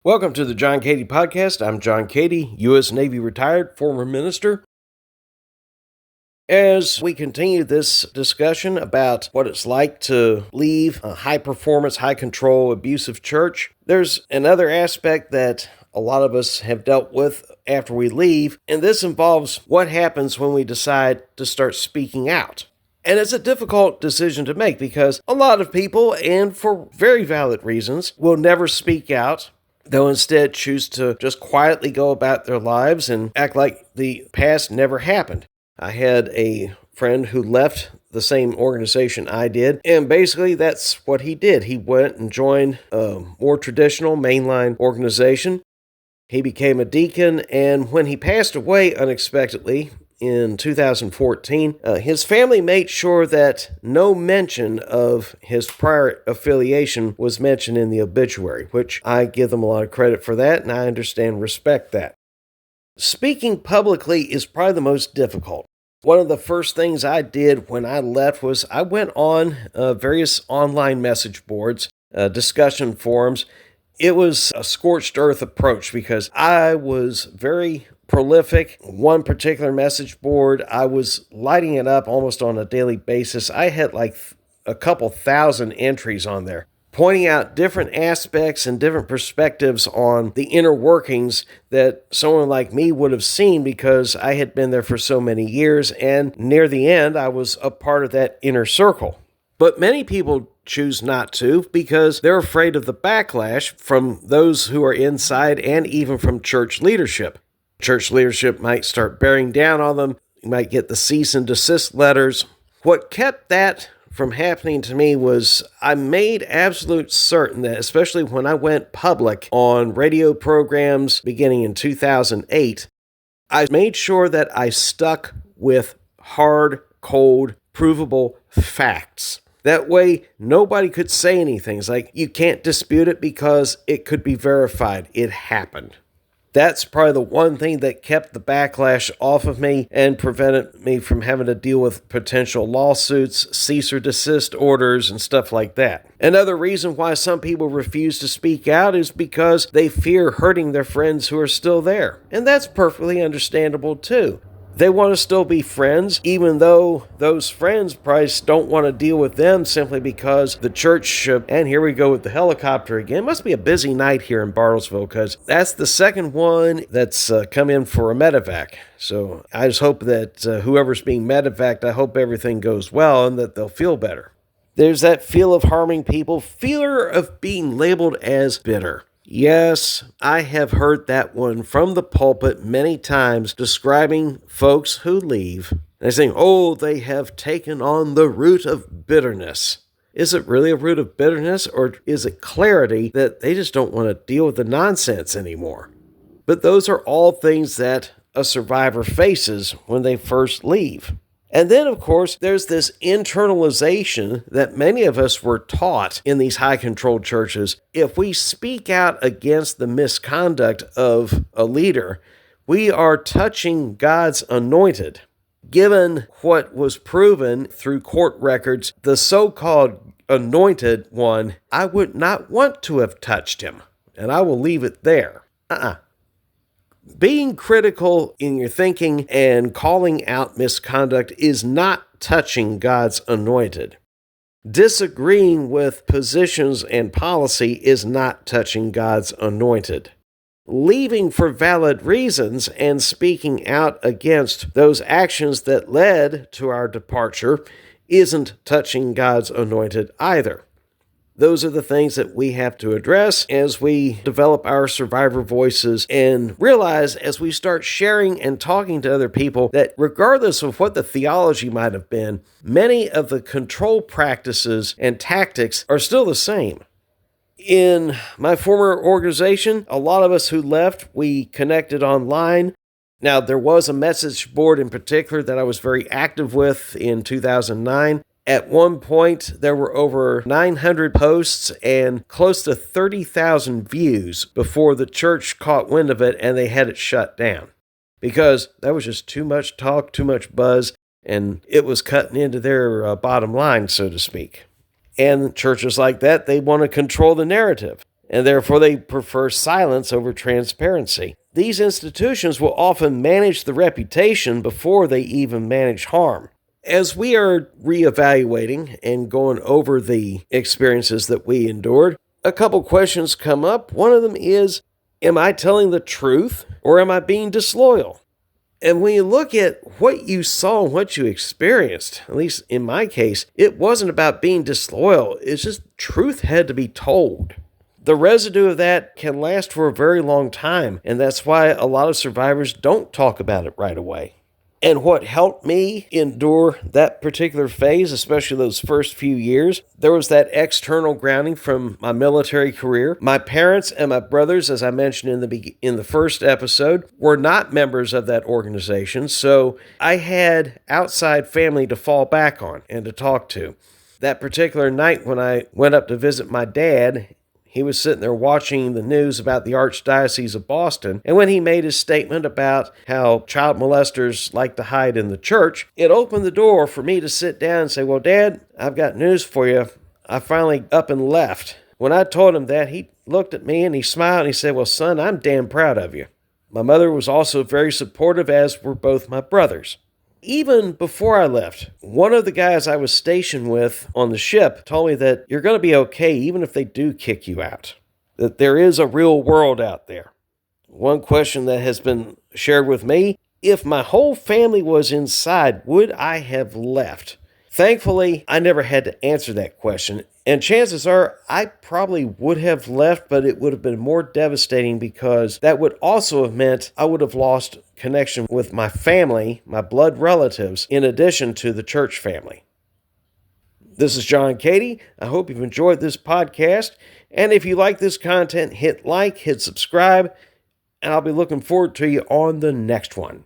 Welcome to the John Cady Podcast. I'm John Cady, U.S. Navy retired, former minister. As we continue this discussion about what it's like to leave a high-performance, high-control, abusive church, there's another aspect that a lot of us have dealt with after we leave, and this involves what happens when we decide to start speaking out. And it's a difficult decision to make because a lot of people, and for very valid reasons, will never speak out. They'll instead choose to just quietly go about their lives and act like the past never happened. I had a friend who left the same organization I did, and basically that's what he did. He went and joined a more traditional mainline organization. He became a deacon, and when he passed away unexpectedly in 2014, his family made sure that no mention of his prior affiliation was mentioned in the obituary, which I give them a lot of credit for that, and I understand and respect that. Speaking publicly is probably the most difficult. One of the first things I did when I left was I went on various online message boards, discussion forums. It was a scorched earth approach because I was very prolific. One particular message board, I was lighting it up almost on a daily basis. I had like a couple thousand entries on there, pointing out different aspects and different perspectives on the inner workings that someone like me would have seen because I had been there for so many years, and near the end, I was a part of that inner circle. But many people choose not to because they're afraid of the backlash from those who are inside and even from church leadership. Church leadership might start bearing down on them. You might get the cease and desist letters. What kept that from happening to me was I made absolute certain that, especially when I went public on radio programs beginning in 2008, I made sure that I stuck with hard, cold, provable facts. That way, nobody could say anything. It's like, you can't dispute it because it could be verified. It happened. That's probably the one thing that kept the backlash off of me and prevented me from having to deal with potential lawsuits, cease or desist orders, and stuff like that. Another reason why some people refuse to speak out is because they fear hurting their friends who are still there. And that's perfectly understandable too. They want to still be friends, even though those friends probably don't want to deal with them simply because the church, and here we go with the helicopter again. It must be a busy night here in Bartlesville because that's the second one that's come in for a medevac. So I just hope that whoever's being medevaced, I hope everything goes well and that they'll feel better. There's that fear of harming people, fear of being labeled as bitter. Yes, I have heard that one from the pulpit many times describing folks who leave. They're saying, oh, they have taken on the root of bitterness. Is it really a root of bitterness, or is it clarity that they just don't want to deal with the nonsense anymore? But those are all things that a survivor faces when they first leave. And then, of course, there's this internalization that many of us were taught in these high-controlled churches. If we speak out against the misconduct of a leader, we are touching God's anointed. Given what was proven through court records, the so-called anointed one, I would not want to have touched him. And I will leave it there. Being critical in your thinking and calling out misconduct is not touching God's anointed. Disagreeing with positions and policy is not touching God's anointed. Leaving for valid reasons and speaking out against those actions that led to our departure isn't touching God's anointed either. Those are the things that we have to address as we develop our survivor voices and realize as we start sharing and talking to other people that regardless of what the theology might have been, many of the control practices and tactics are still the same. In my former organization, a lot of us who left, we connected online. Now, there was a message board in particular that I was very active with in 2009. At one point, there were over 900 posts and close to 30,000 views before the church caught wind of it and they had it shut down. Because that was just too much talk, too much buzz, and it was cutting into their bottom line, so to speak. And churches like that, they want to control the narrative. and therefore they prefer silence over transparency. These institutions will often manage the reputation before they even manage harm. As we are reevaluating and going over the experiences that we endured, a couple questions come up. One of them is, am I telling the truth or am I being disloyal? And when you look at what you saw and what you experienced, at least in my case, it wasn't about being disloyal. It's just truth had to be told. The residue of that can last for a very long time, and that's why a lot of survivors don't talk about it right away. And what helped me endure that particular phase, especially those first few years, there was that external grounding from my military career. My parents and my brothers, as I mentioned in the first episode, were not members of that organization, so I had outside family to fall back on and to talk to. That particular night when I went up to visit my dad, he was sitting there watching the news about the Archdiocese of Boston, and when he made his statement about how child molesters like to hide in the church, it opened the door for me to sit down and say, well, Dad, I've got news for you. I finally up and left. When I told him that, he looked at me and he smiled and he said, well, son, I'm damn proud of you. My mother was also very supportive, as were both my brothers. Even before I left, one of the guys I was stationed with on the ship told me that you're going to be okay even if they do kick you out, that there is a real world out there. One question that has been shared with me, if my whole family was inside, would I have left? Thankfully, I never had to answer that question, and chances are I probably would have left, but it would have been more devastating because that would also have meant I would have lost connection with my family, my blood relatives, in addition to the church family. This is John Cady. I hope you've enjoyed this podcast, and if you like this content, hit like, hit subscribe, and I'll be looking forward to you on the next one.